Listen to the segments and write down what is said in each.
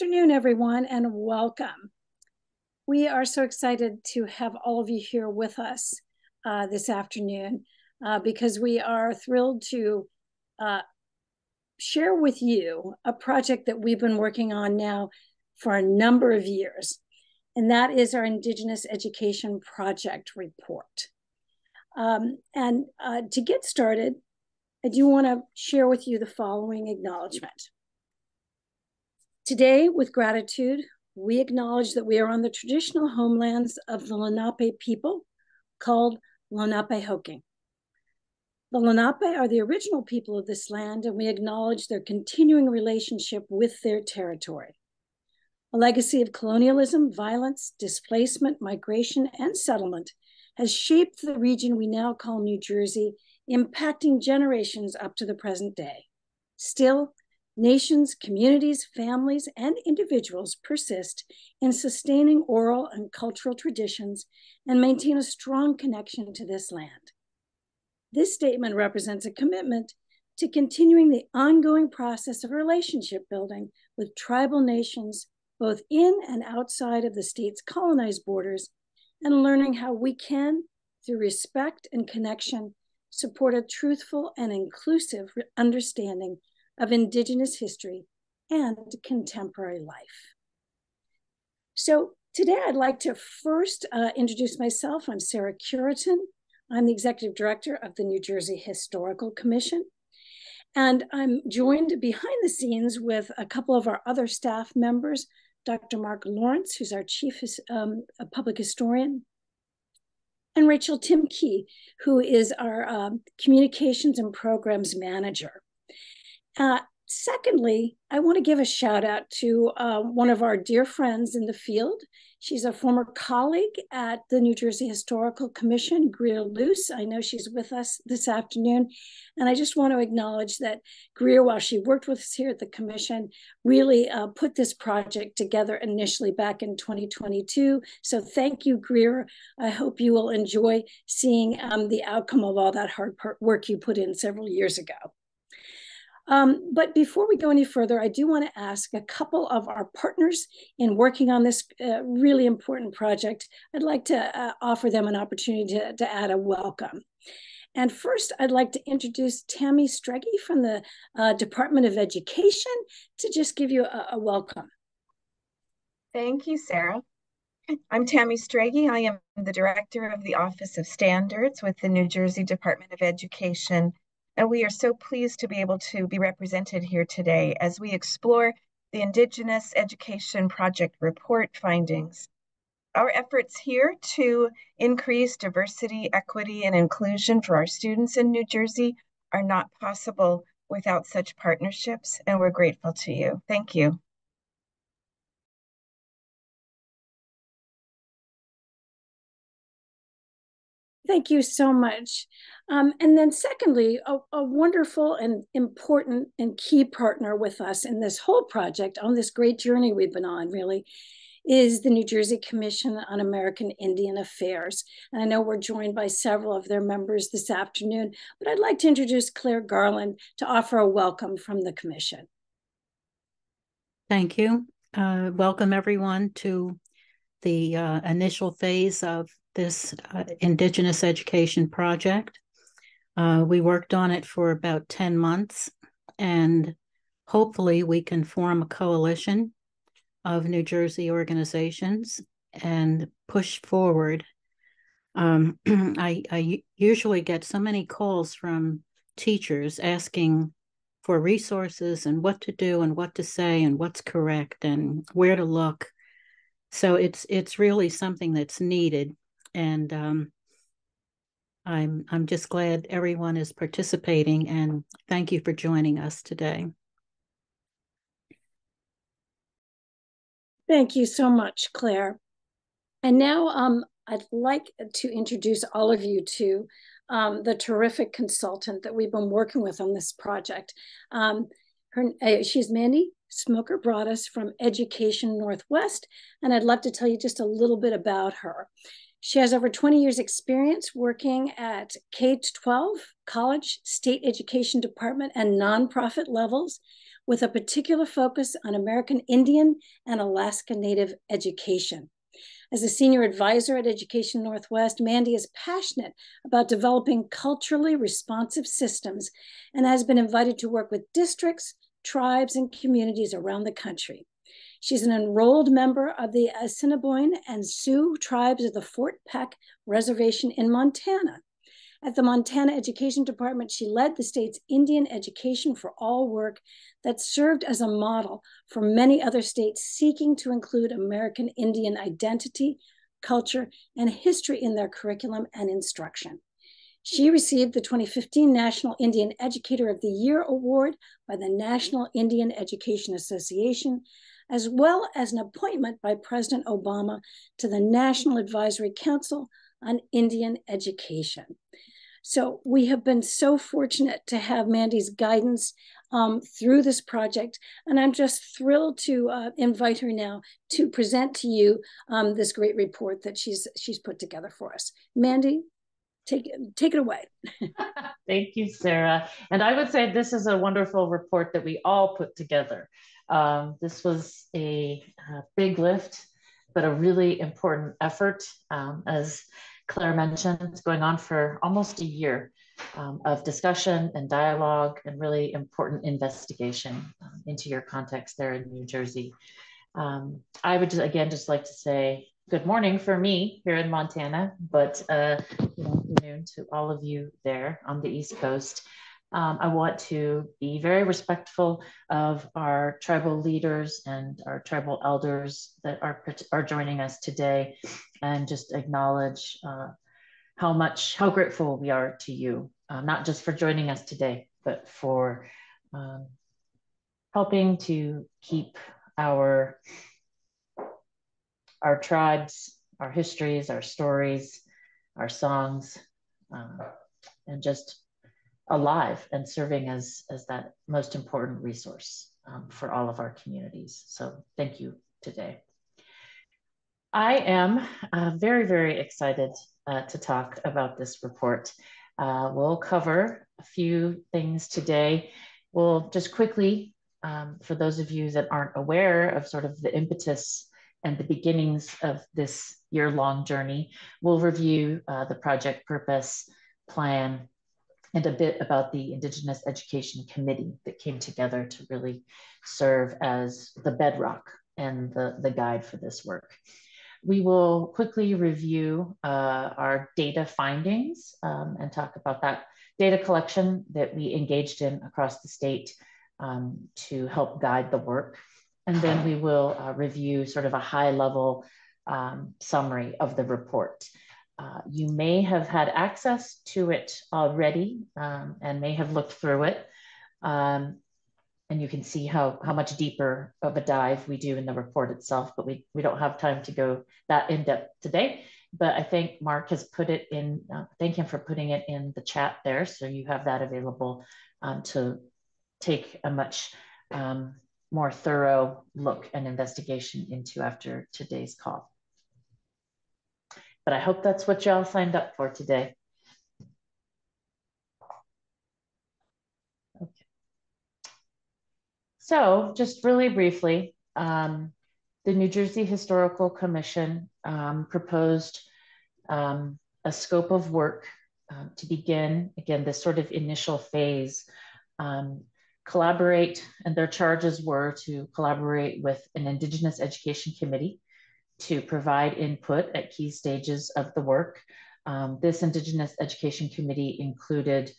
afternoon, everyone, and welcome. We are so excited to have all of you here with us this afternoon because we are thrilled to share with you a project that we've been working on now for a number of years, and that is our Indigenous Education Project Report. To get started, I do want to share with you the following acknowledgement. Today, with gratitude, we acknowledge that we are on the traditional homelands of the Lenape people called Lenapehoking. The Lenape are the original people of this land, and we acknowledge their continuing relationship with their territory. A legacy of colonialism, violence, displacement, migration, and settlement has shaped the region we now call New Jersey, impacting generations up to the present day. Still, nations, communities, families, and individuals persist in sustaining oral and cultural traditions and maintain a strong connection to this land. This statement represents a commitment to continuing the ongoing process of relationship building with tribal nations, both in and outside of the state's colonized borders, and learning how we can, through respect and connection, support a truthful and inclusive understanding of Indigenous history and contemporary life. So today I'd like to first introduce myself. I'm Sarah Curitan. I'm the Executive Director of the New Jersey Historical Commission. And I'm joined behind the scenes with a couple of our other staff members, Dr. Mark Lawrence, who's our Chief Public Historian, and Rachel Timke, who is our Communications and Programs Manager. Secondly, I want to give a shout out to one of our dear friends in the field. She's a former colleague at the New Jersey Historical Commission, Greer Luce. I know she's with us this afternoon. And I just want to acknowledge that Greer, while she worked with us here at the Commission, really put this project together initially back in 2022. So thank you, Greer. I hope you will enjoy seeing the outcome of all that hard work you put in several years ago. But before we go any further, I do want to ask a couple of our partners in working on this really important project. I'd like to offer them an opportunity to add a welcome. And first, I'd like to introduce Tammy Streggy from the Department of Education to just give you a welcome. Thank you, Sarah. I'm Tammy Streggy. I am the Director of the Office of Standards with the New Jersey Department of Education. And we are so pleased to be able to be represented here today as we explore the Indigenous Education Project Report findings. Our efforts here to increase diversity, equity, and inclusion for our students in New Jersey are not possible without such partnerships, and we're grateful to you. Thank you. Thank you so much. And then secondly, a wonderful and important and key partner with us in this whole project, on this great journey we've been on really, is the New Jersey Commission on American Indian Affairs. And I know we're joined by several of their members this afternoon, but I'd like to introduce Claire Garland to offer a welcome from the Commission. Thank you. Welcome everyone to the initial phase of this Indigenous Education Project. We worked on it for about 10 months, and hopefully we can form a coalition of New Jersey organizations and push forward. I usually get so many calls from teachers asking for resources and what to do and what to say and what's correct and where to look. So it's really something that's needed. And I'm just glad everyone is participating, and thank you for joining us today. Thank you so much, Claire. And now I'd like to introduce all of you to the terrific consultant that we've been working with on this project. She's Mandy Smoker Broaddus from Education Northwest, and I'd love to tell you just a little bit about her. She has over 20 years experience working at K-12, college, state education department, and nonprofit levels with a particular focus on American Indian and Alaska Native education. As a senior advisor at Education Northwest, Mandy is passionate about developing culturally responsive systems and has been invited to work with districts, tribes, and communities around the country. She's an enrolled member of the Assiniboine and Sioux tribes of the Fort Peck Reservation in Montana. At the Montana Education Department, she led the state's Indian Education for All work that served as a model for many other states seeking to include American Indian identity, culture, and history in their curriculum and instruction. She received the 2015 National Indian Educator of the Year Award by the National Indian Education Association, as well as an appointment by President Obama to the National Advisory Council on Indian Education. So we have been so fortunate to have Mandy's guidance through this project, and I'm just thrilled to invite her now to present to you this great report that she's put together for us. Mandy, take it away. Thank you, Sarah. And I would say this is a wonderful report that we all put together. This was a big lift, but a really important effort. As Claire mentioned, it's going on for almost a year of discussion and dialogue and really important investigation into your context there in New Jersey. I would just like to say good morning for me here in Montana, but good afternoon to all of you there on the East Coast. I want to be very respectful of our tribal leaders and our tribal elders that are joining us today, and just acknowledge how grateful we are to you, not just for joining us today, but for helping to keep our tribes, our histories, our stories, our songs, and just alive and serving as that most important resource for all of our communities. So thank you today. I am very, very excited to talk about this report. We'll cover a few things today. We'll just quickly, for those of you that aren't aware of sort of the impetus and the beginnings of this year-long journey, we'll review the project purpose, plan, and a bit about the Indigenous Education Committee that came together to really serve as the bedrock and the guide for this work. We will quickly review our data findings and talk about that data collection that we engaged in across the state to help guide the work. And then we will review sort of a high-level summary of the report. You may have had access to it already and may have looked through it. And you can see how much deeper of a dive we do in the report itself, but we don't have time to go that in depth today. But I think Mark has put it in, thank him for putting it in the chat there. So you have that available to take a much more thorough look and investigation into after today's call. But I hope that's what y'all signed up for today. Okay. So just really briefly, the New Jersey Historical Commission proposed a scope of work to begin, again, this sort of initial phase, collaborate, and their charges were to collaborate with an Indigenous Education Committee to provide input at key stages of the work. This Indigenous Education Committee included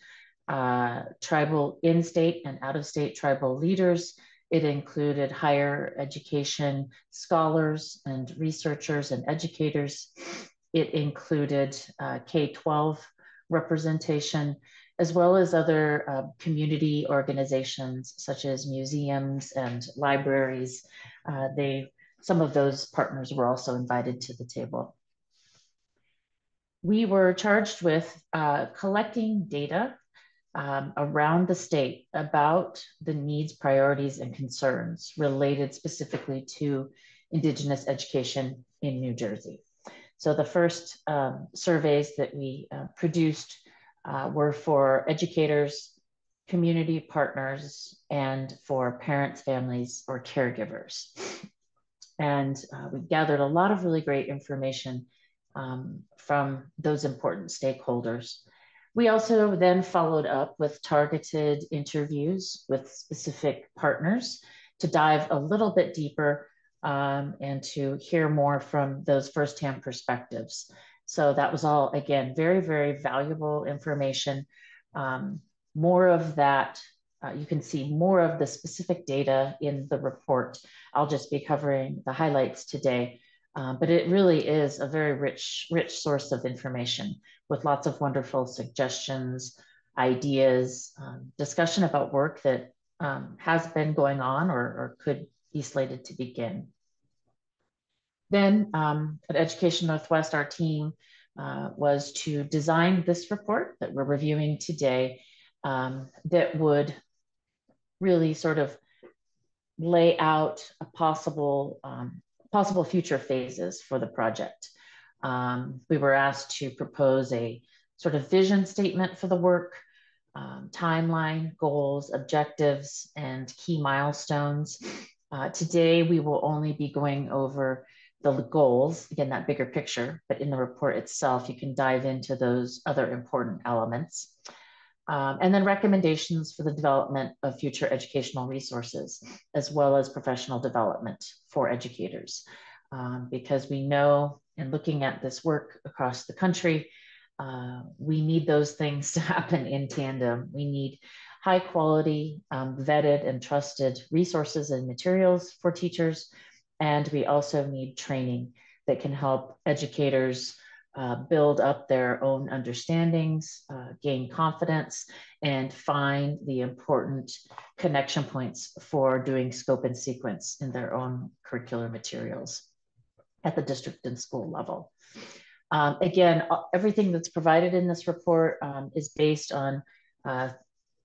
tribal in-state and out-of-state tribal leaders. It included higher education scholars and researchers and educators. It included K-12 representation, as well as other community organizations such as museums and libraries. Some of those partners were also invited to the table. We were charged with collecting data around the state about the needs, priorities, and concerns related specifically to Indigenous education in New Jersey. So the first surveys that we produced were for educators, community partners, and for parents, families, or caregivers. And we gathered a lot of really great information from those important stakeholders. We also then followed up with targeted interviews with specific partners to dive a little bit deeper and to hear more from those firsthand perspectives. So that was all, again, very, very valuable information. More of that, you can see more of the specific data in the report. I'll just be covering the highlights today, but it really is a very rich source of information with lots of wonderful suggestions, ideas, discussion about work that has been going on or could be slated to begin. Then at Education Northwest, our team was to design this report that we're reviewing today that would really sort of lay out a possible future phases for the project. We were asked to propose a sort of vision statement for the work, timeline, goals, objectives, and key milestones. Today, we will only be going over the goals, again, that bigger picture, but in the report itself, you can dive into those other important elements. And then recommendations for the development of future educational resources, as well as professional development for educators. Because we know, in looking at this work across the country, we need those things to happen in tandem. We need high quality, vetted and trusted resources and materials for teachers. And we also need training that can help educators build up their own understandings, gain confidence, and find the important connection points for doing scope and sequence in their own curricular materials at the district and school level. Again, everything that's provided in this report is based on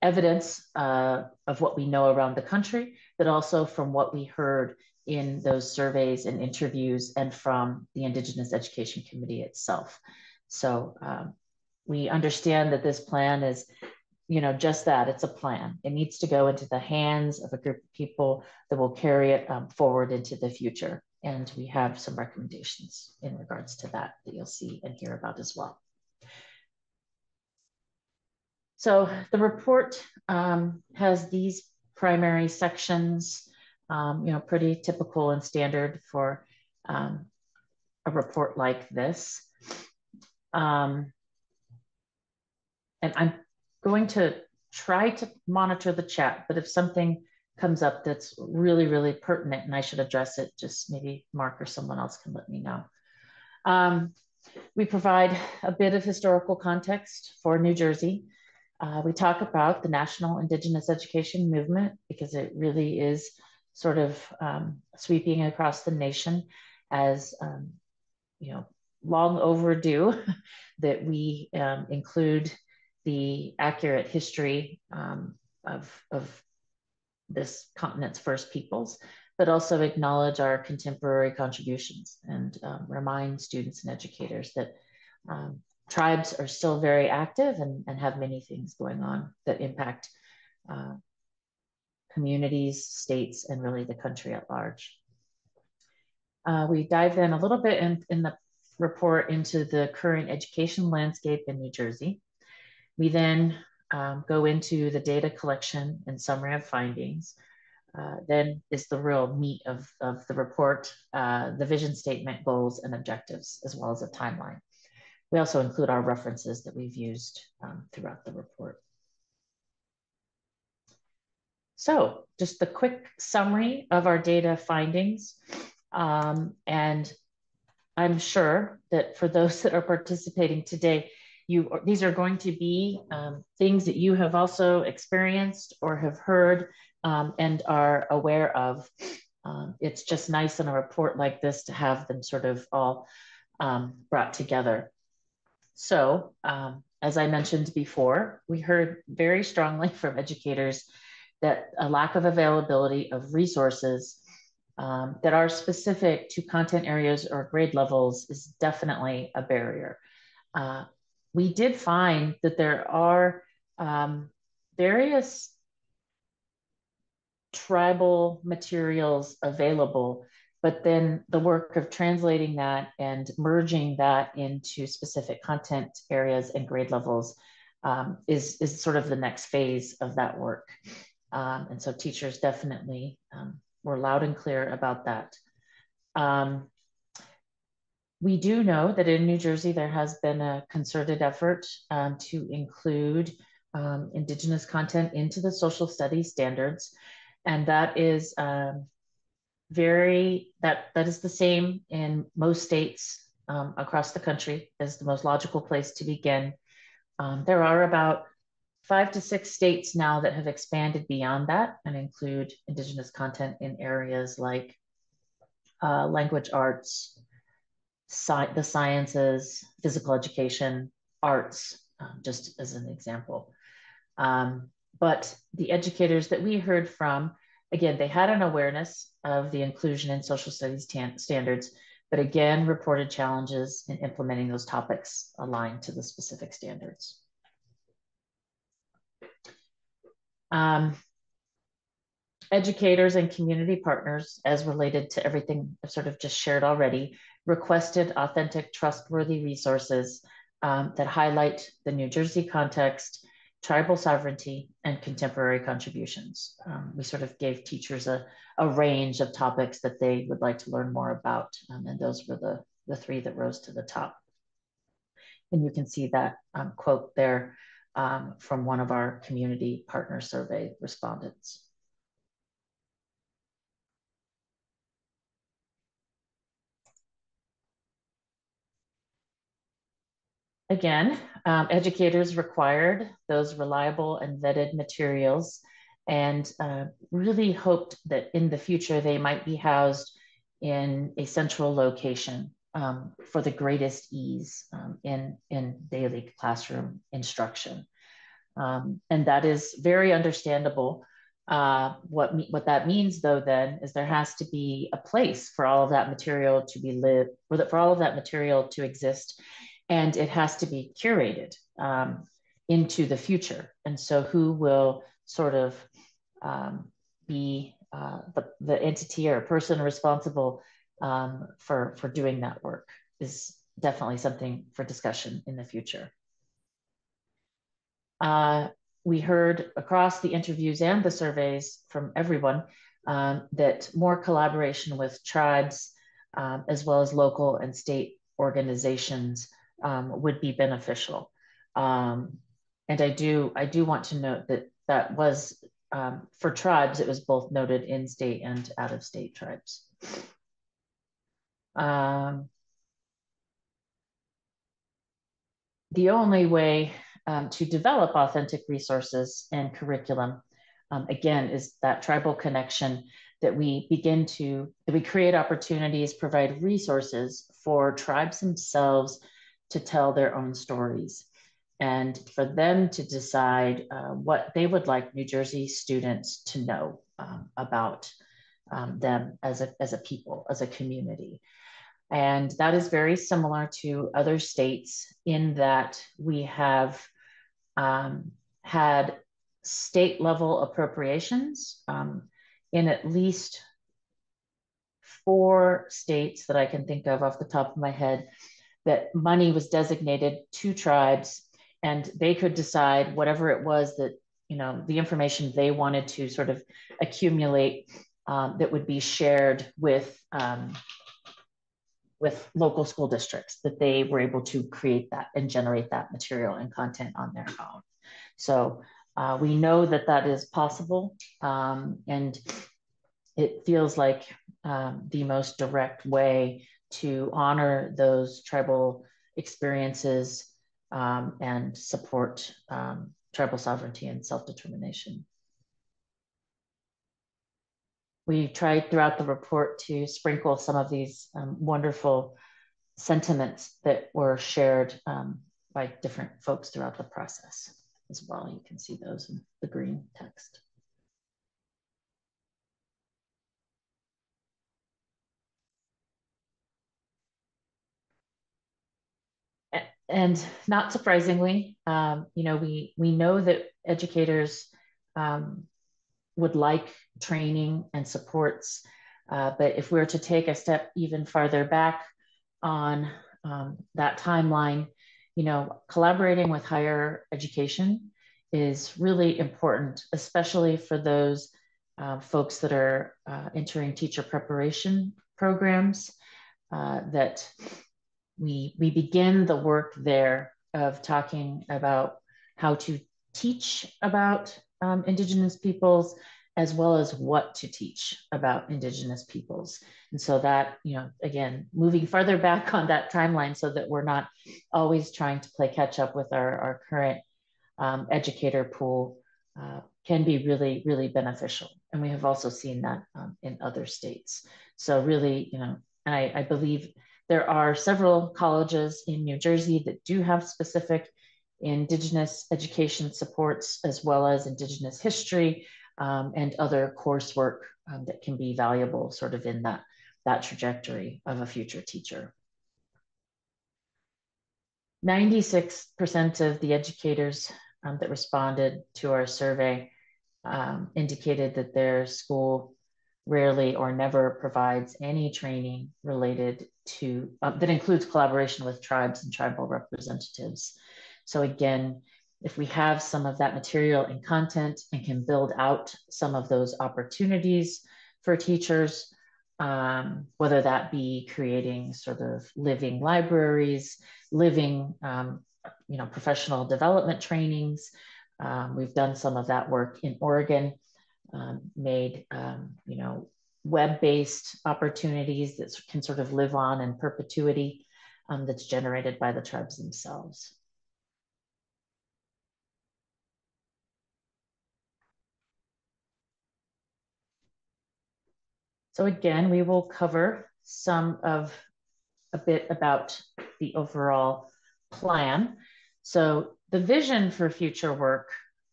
evidence of what we know around the country, but also from what we heard in those surveys and interviews and from the Indigenous Education Committee itself. So we understand that this plan is, just that, it's a plan. It needs to go into the hands of a group of people that will carry it forward into the future. And we have some recommendations in regards to that you'll see and hear about as well. So the report has these primary sections, pretty typical and standard for a report like this. And I'm going to try to monitor the chat, but if something comes up that's really, really pertinent and I should address it, just maybe Mark or someone else can let me know. We provide a bit of historical context for New Jersey. We talk about the National Indigenous Education Movement because it really is sort of sweeping across the nation as, long overdue that we include the accurate history of this continent's first peoples, but also acknowledge our contemporary contributions and remind students and educators that tribes are still very active and have many things going on that impact communities, states, and really the country at large. We dive in a little bit in the report into the current education landscape in New Jersey. We then go into the data collection and summary of findings. Then is the real meat of the report, the vision statement, goals, and objectives, as well as a timeline. We also include our references that we've used throughout the report. So just the quick summary of our data findings. And I'm sure that for those that are participating today, these are going to be things that you have also experienced or have heard and are aware of. It's just nice in a report like this to have them sort of all brought together. So as I mentioned before, we heard very strongly from educators that a lack of availability of resources that are specific to content areas or grade levels is definitely a barrier. We did find that there are various tribal materials available, but then the work of translating that and merging that into specific content areas and grade levels is sort of the next phase of that work. And so teachers definitely were loud and clear about that. We do know that in New Jersey, there has been a concerted effort to include Indigenous content into the social studies standards. And that is that is the same in most states across the country, as the most logical place to begin. There are about 5 to 6 states now that have expanded beyond that and include Indigenous content in areas like language arts, the sciences, physical education, arts, just as an example. But the educators that we heard from, again, they had an awareness of the inclusion in social studies standards, but again, reported challenges in implementing those topics aligned to the specific standards. Educators and community partners, as related to everything I've sort of just shared already, requested authentic, trustworthy resources that highlight the New Jersey context, tribal sovereignty, and contemporary contributions. We sort of gave teachers a range of topics that they would like to learn more about, and those were the 3 that rose to the top. And you can see that quote there from one of our community partner survey respondents. Again, educators required those reliable and vetted materials, and really hoped that in the future they might be housed in a central location for the greatest ease in daily classroom instruction. And that is very understandable. What that means, though, then, is there has to be a place for all of that material to be lived, for all of that material to exist, and it has to be curated into the future. And so who will sort of be the entity or person responsible for doing that work is definitely something for discussion in the future. We heard across the interviews and the surveys from everyone that more collaboration with tribes as well as local and state organizations would be beneficial. And I do want to note that that was for tribes, it was both noted in state and out of state tribes. The only way to develop authentic resources and curriculum, again, is that tribal connection, that we create opportunities, provide resources for tribes themselves to tell their own stories, and for them to decide what they would like New Jersey students to know about them as a people, as a community. And that is very similar to other states in that we have had state level appropriations in at least 4 states that I can think of off the top of my head, that money was designated to tribes, and they could decide whatever it was that, the information they wanted to sort of accumulate that would be shared with local school districts, that they were able to create that and generate that material and content on their own. So we know that that is possible, and it feels like the most direct way to honor those tribal experiences and support tribal sovereignty and self-determination. We tried throughout the report to sprinkle some of these wonderful sentiments that were shared by different folks throughout the process as well. You can see those in the green text. And not surprisingly, we know that educators would like training and supports, but if we were to take a step even farther back on that timeline, collaborating with higher education is really important, especially for those folks that are entering teacher preparation programs, that we begin the work there of talking about how to teach about Indigenous peoples, as well as what to teach about Indigenous peoples. And so that, again, moving further back on that timeline so that we're not always trying to play catch up with our current educator pool can be really, really beneficial. And we have also seen that in other states. So really, and I believe there are several colleges in New Jersey that do have specific Indigenous education supports, as well as Indigenous history and other coursework that can be valuable sort of in that trajectory of a future teacher. 96% of the educators that responded to our survey indicated that their school rarely or never provides any training related to, that includes collaboration with tribes and tribal representatives. So again, if we have some of that material and content and can build out some of those opportunities for teachers, whether that be creating sort of living libraries, living, professional development trainings. We've done some of that work in Oregon, made, web-based opportunities that can sort of live on in perpetuity, that's generated by the tribes themselves. So again, we will cover a bit about the overall plan. So the vision for future work,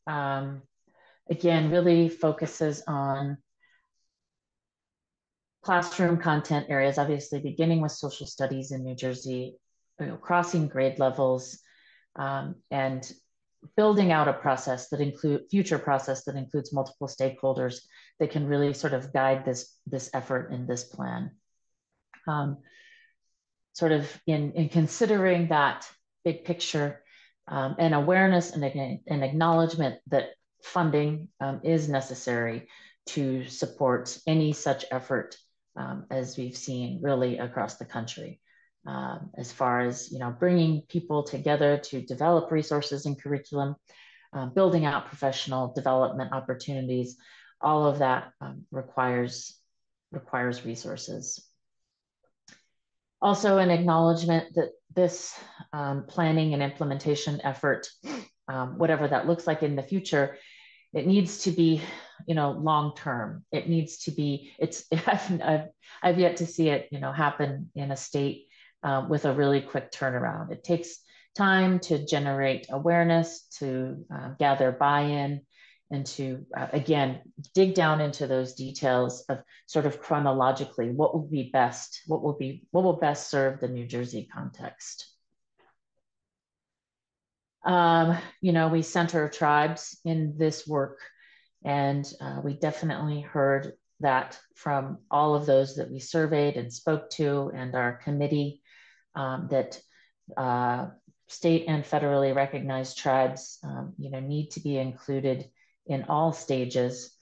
again, really focuses on classroom content areas, obviously beginning with social studies in New Jersey, crossing grade levels, and building out a process that includes multiple stakeholders that can really sort of guide this effort in this plan. Sort of in considering that big picture, and awareness and an acknowledgement that funding is necessary to support any such effort, as we've seen really across the country, as far as bringing people together to develop resources and curriculum, building out professional development opportunities. All of that requires resources. Also, an acknowledgement that this planning and implementation effort, whatever that looks like in the future, it needs to be, long-term. It needs to be, I've yet to see it, happen in a state with a really quick turnaround. It takes time to generate awareness, to gather buy-in, and to, again, dig down into those details of sort of chronologically, what will be best, what will best serve the New Jersey context. We center tribes in this work, and we definitely heard that from all of those that we surveyed and spoke to, and our committee, that state and federally recognized tribes, need to be included in all stages.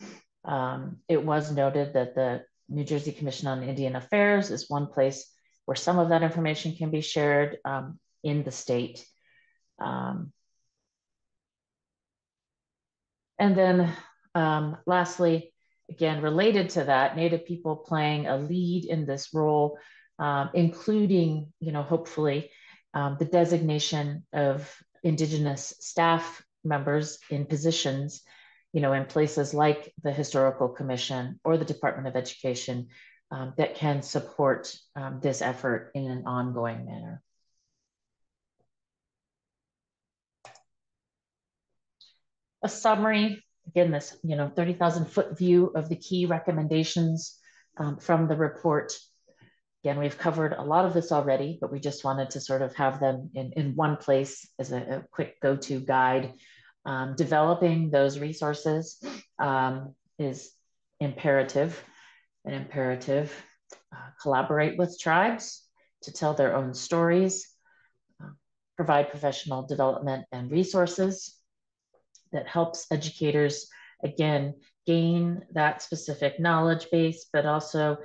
It was noted that the New Jersey Commission on Indian Affairs is one place where some of that information can be shared in the state. And then lastly, again, related to that, Native people playing a lead in this role, including, hopefully, the designation of Indigenous staff members in positions, in places like the Historical Commission or the Department of Education, that can support this effort in an ongoing manner. A summary, again, this 30,000 foot view of the key recommendations from the report. Again, we've covered a lot of this already, but we just wanted to sort of have them in one place as a quick go-to guide. Developing those resources is imperative. An imperative. Collaborate with tribes to tell their own stories. Provide professional development and resources that helps educators, again, gain that specific knowledge base, but also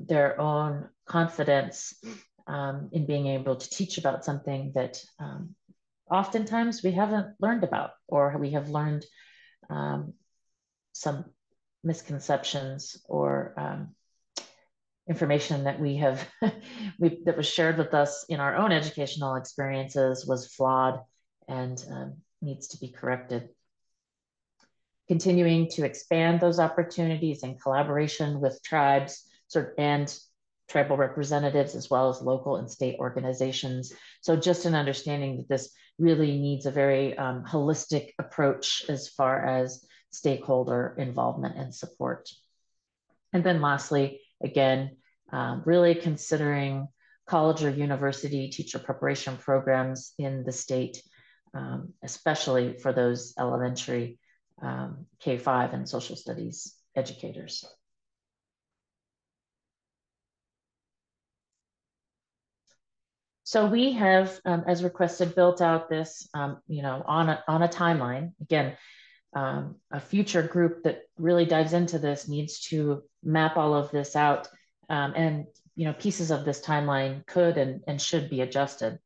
their own confidence in being able to teach about something that oftentimes we haven't learned about, or we have learned some misconceptions or information that we have that was shared with us in our own educational experiences was flawed and needs to be corrected. Continuing to expand those opportunities in collaboration with tribes and tribal representatives, as well as local and state organizations. So just an understanding that this really needs a very holistic approach as far as stakeholder involvement and support. And then lastly, again, really considering college or university teacher preparation programs in the state, especially for those elementary K-5 and social studies educators. So we have, as requested, built out this, on a timeline. Again, a future group that really dives into this needs to map all of this out, and pieces of this timeline could and should be adjusted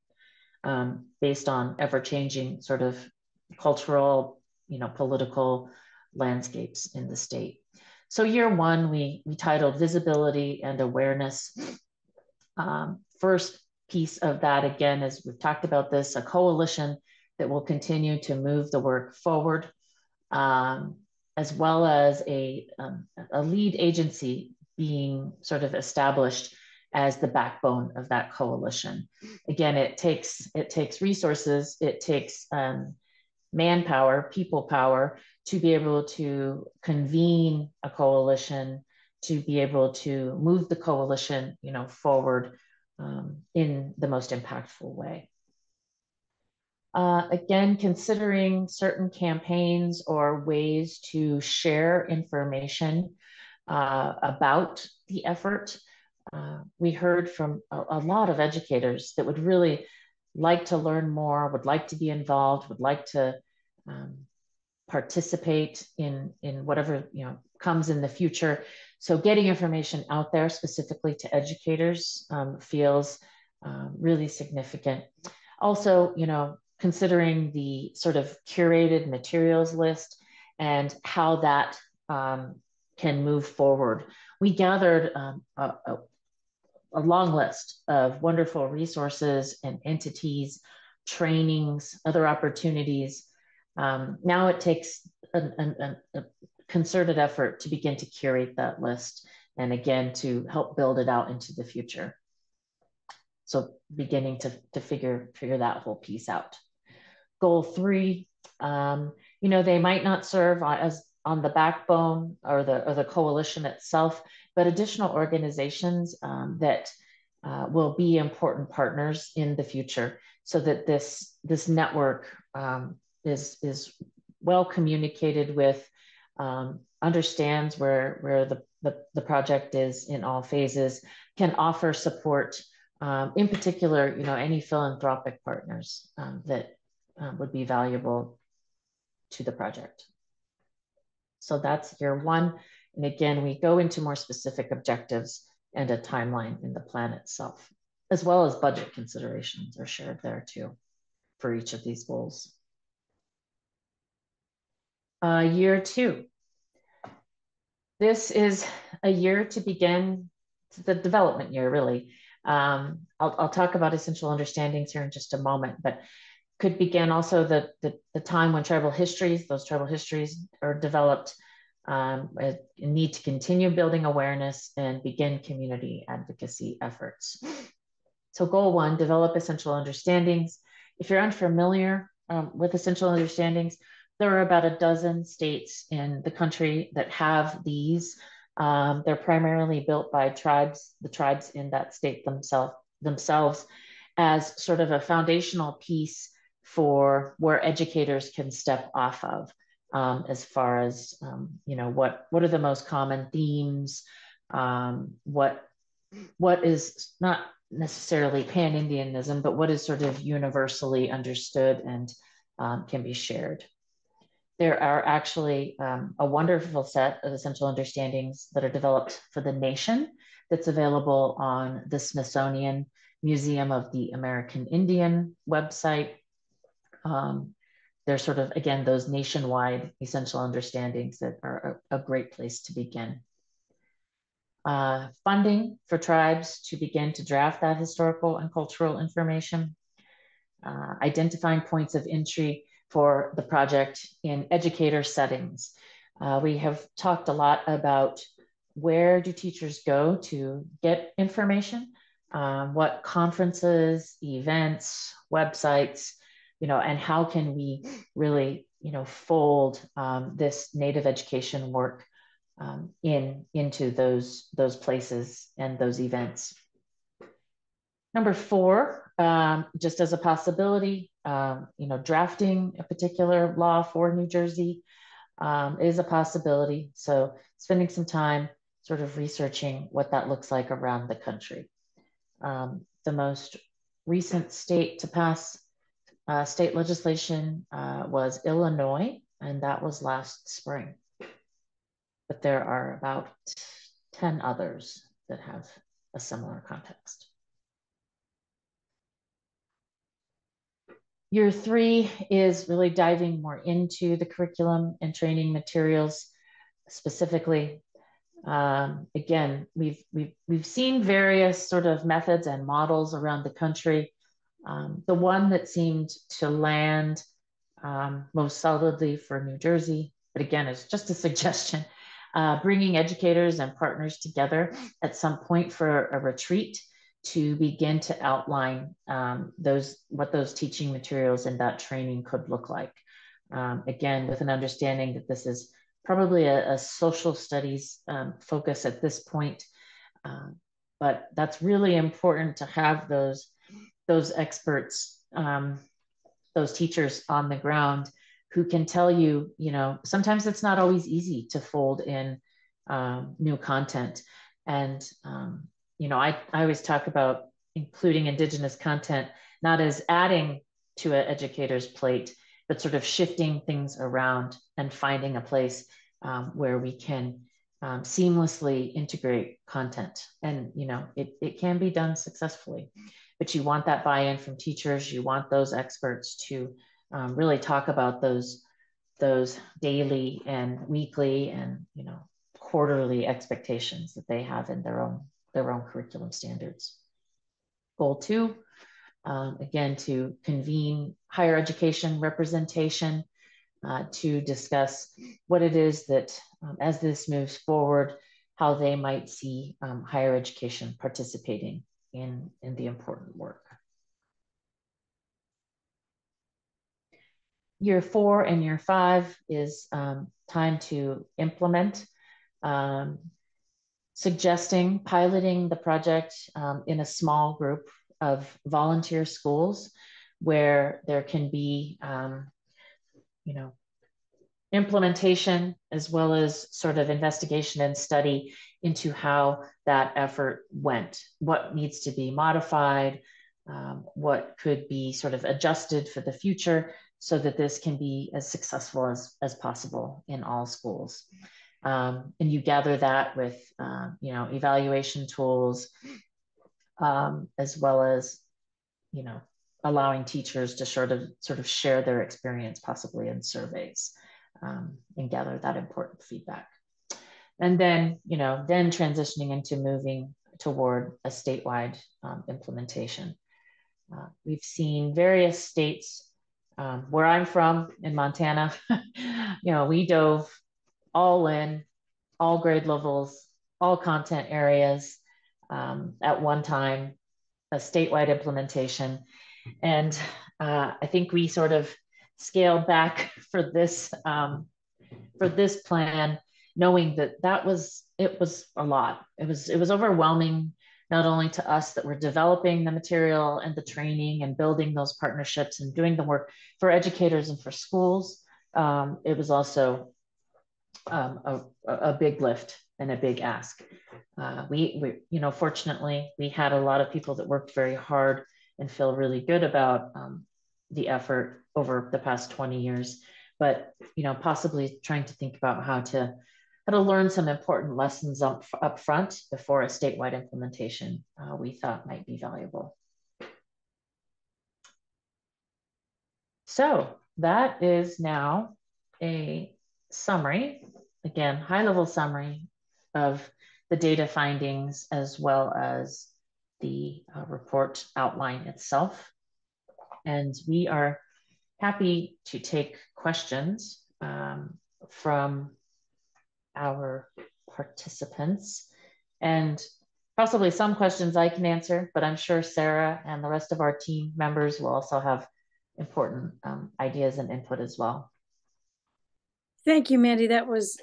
based on ever-changing sort of cultural, political landscapes in the state. So year one, we titled Visibility and Awareness. First piece of that, again, as we've talked about this, a coalition that will continue to move the work forward, as well as a lead agency being sort of established as the backbone of that coalition. Again, it takes resources, it takes manpower, people power, to be able to convene a coalition, to be able to move the coalition, forward in the most impactful way. Again, considering certain campaigns or ways to share information about the effort. We heard from a lot of educators that would really like to learn more, would like to be involved, would like to participate in whatever comes in the future. So getting information out there specifically to educators feels really significant. Also, considering the sort of curated materials list and how that can move forward. We gathered a long list of wonderful resources and entities, trainings, other opportunities. Now it takes a concerted effort to begin to curate that list, and again, to help build it out into the future. So beginning to figure that whole piece out. Goal 3, they might not serve as on the backbone or the coalition itself, but additional organizations that will be important partners in the future, so that this network is well communicated with, understands where the project is in all phases, can offer support, in particular, any philanthropic partners that would be valuable to the project. So that's year 1. And again, we go into more specific objectives and a timeline in the plan itself, as well as budget considerations are shared there too for each of these goals. Year 2. This is a year to begin the development year, really. I'll talk about essential understandings here in just a moment, but could begin also the time when those tribal histories are developed, need to continue building awareness and begin community advocacy efforts. So goal 1, develop essential understandings. If you're unfamiliar with essential understandings, there are about a dozen states in the country that have these. They're primarily built by the tribes in that state themselves as sort of a foundational piece for where educators can step off of, as far as, what are the most common themes, what is not necessarily pan-Indianism, but what is sort of universally understood and can be shared. There are actually a wonderful set of essential understandings that are developed for the nation that's available on the Smithsonian Museum of the American Indian website. There's sort of, again, those nationwide essential understandings that are a great place to begin. Funding for tribes to begin to draft that historical and cultural information, identifying points of entry for the project in educator settings. We have talked a lot about where do teachers go to get information, what conferences, events, websites, and how can we really, fold this Native education work into those places and those events. Number 4, just as a possibility, drafting a particular law for New Jersey is a possibility. So spending some time sort of researching what that looks like around the country. The most recent state to pass state legislation was Illinois, and that was last spring. But there are about 10 others that have a similar context. Year 3 is really diving more into the curriculum and training materials specifically. Again, we've seen various sort of methods and models around the country. The one that seemed to land most solidly for New Jersey, but again, it's just a suggestion, bringing educators and partners together at some point for a retreat to begin to outline what those teaching materials and that training could look like. Again, with an understanding that this is probably a social studies focus at this point, but that's really important to have those experts, those teachers on the ground who can tell you, sometimes it's not always easy to fold in new content. And I always talk about including Indigenous content, not as adding to an educator's plate, but sort of shifting things around and finding a place where we can seamlessly integrate content. And, it can be done successfully, but you want that buy-in from teachers. You want those experts to really talk about those daily and weekly and, quarterly expectations that they have in their own curriculum standards. Goal 2, again, to convene higher education representation to discuss what it is that, as this moves forward, how they might see higher education participating in the important work. Year 4 and year 5 is time to implement, suggesting piloting the project in a small group of volunteer schools where there can be, implementation as well as sort of investigation and study into how that effort went, what needs to be modified, what could be sort of adjusted for the future so that this can be as successful as possible in all schools. And you gather that with, evaluation tools, as well as, allowing teachers to sort of share their experience, possibly in surveys, and gather that important feedback. And then, then transitioning into moving toward a statewide implementation. We've seen various states, where I'm from in Montana, we dove all in, all grade levels, all content areas at one time, a statewide implementation. And I think we sort of scaled back for this plan knowing that it was a lot. It was overwhelming, not only to us that were developing the material and the training and building those partnerships and doing the work for educators and for schools. It was also a big lift and a big ask. Fortunately, we had a lot of people that worked very hard and feel really good about the effort over the past 20 years. But possibly trying to think about how to learn some important lessons up front before a statewide implementation, we thought might be valuable. So that is now a summary, again, high-level summary of the data findings as well as the report outline itself. And we are happy to take questions from our participants, and possibly some questions I can answer, but I'm sure Sarah and the rest of our team members will also have important ideas and input as well. Thank you, Mandy. That was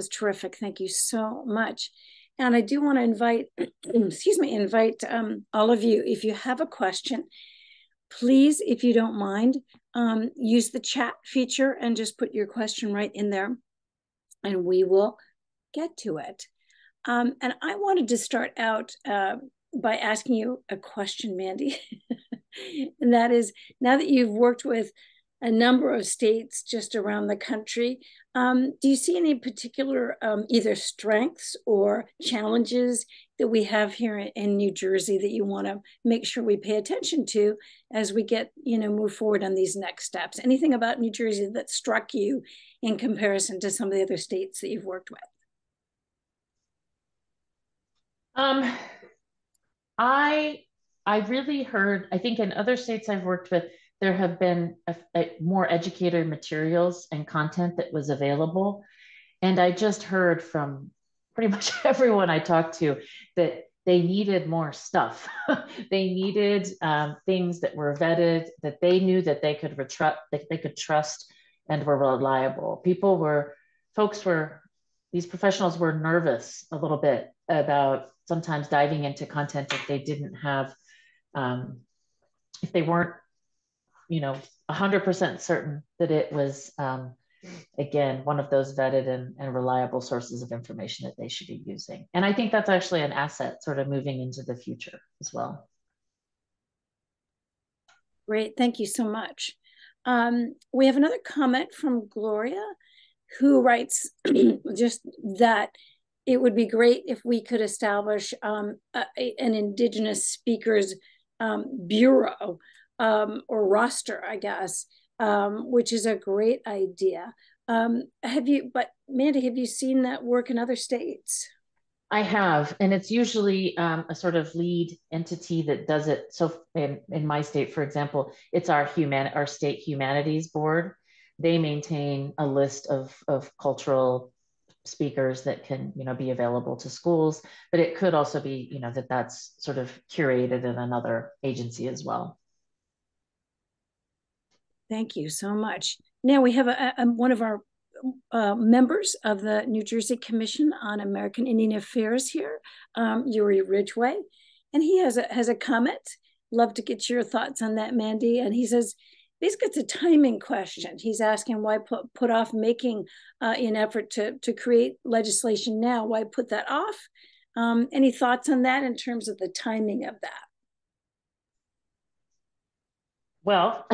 terrific. Thank you so much. And I do want to invite, invite all of you, if you have a question, please, if you don't mind, use the chat feature and just put your question right in there, and we will get to it. And I wanted to start out by asking you a question, Mandy. And that is, now that you've worked with a number of states just around the country, do you see any particular either strengths or challenges that we have here in New Jersey that you want to make sure we pay attention to as we get, move forward on these next steps? Anything about New Jersey that struck you in comparison to some of the other states that you've worked with? I really heard, I think in other states I've worked with, there have been more educator materials and content that was available. And I just heard from pretty much everyone I talked to that they needed more stuff. They needed things that were vetted, that they knew that they could trust and were reliable. These professionals were nervous a little bit about sometimes diving into content if they didn't have, if they weren't 100% certain that it was, again, one of those vetted and reliable sources of information that they should be using. And I think that's actually an asset sort of moving into the future as well. Great, thank you so much. We have another comment from Gloria, who writes just that it would be great if we could establish an Indigenous speakers bureau or roster, I guess, which is a great idea. Mandy, have you seen that work in other states? I have, and it's usually a sort of lead entity that does it. So in my state, for example, it's our state humanities board. They maintain a list of cultural speakers that can be available to schools, but it could also be that's sort of curated in another agency as well. Thank you so much. Now we have one of our members of the New Jersey Commission on American Indian Affairs here, Yuri Ridgway, and he has a comment. Love to get your thoughts on that, Mandy. And he says, basically, it's a timing question. He's asking why put off making an effort to create legislation now. Why put that off? Any thoughts on that in terms of the timing of that? Well,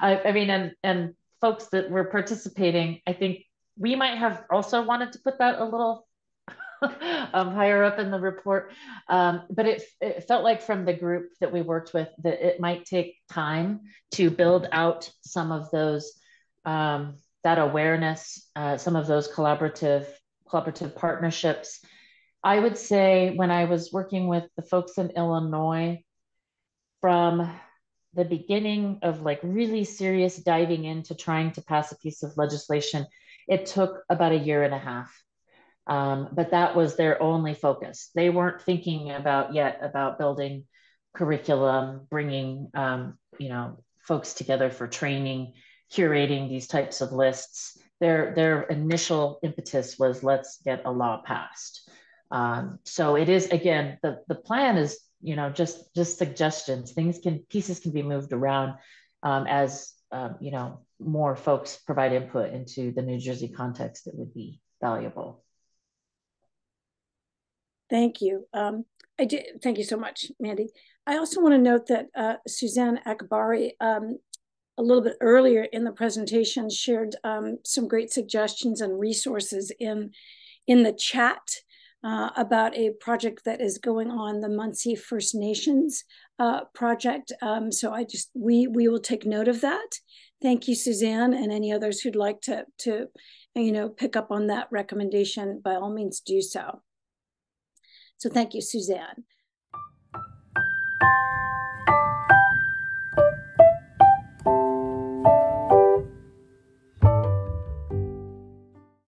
I mean, and folks that were participating, I think we might have also wanted to put that a little higher up in the report. But it felt like from the group that we worked with that it might take time to build out some of those, that awareness, some of those collaborative partnerships. I would say when I was working with the folks in Illinois, from the beginning of like really serious diving into trying to pass a piece of legislation, it took about 1.5 years. But that was their only focus. They weren't thinking about building curriculum, bringing folks together for training, curating these types of lists. their initial impetus was, let's get a law passed. So it is, again, the plan is, you know, just suggestions. Pieces can be moved around as you know, more folks provide input into the New Jersey context that would be valuable. Thank you. Thank you so much, Mandy. I also want to note that Suzanne Akbari, a little bit earlier in the presentation, shared some great suggestions and resources in the chat about a project that is going on, the Munsee First Nations project. So we will take note of that. Thank you, Suzanne, and any others who'd like to you know, pick up on that recommendation, by all means do so. So thank you, Suzanne.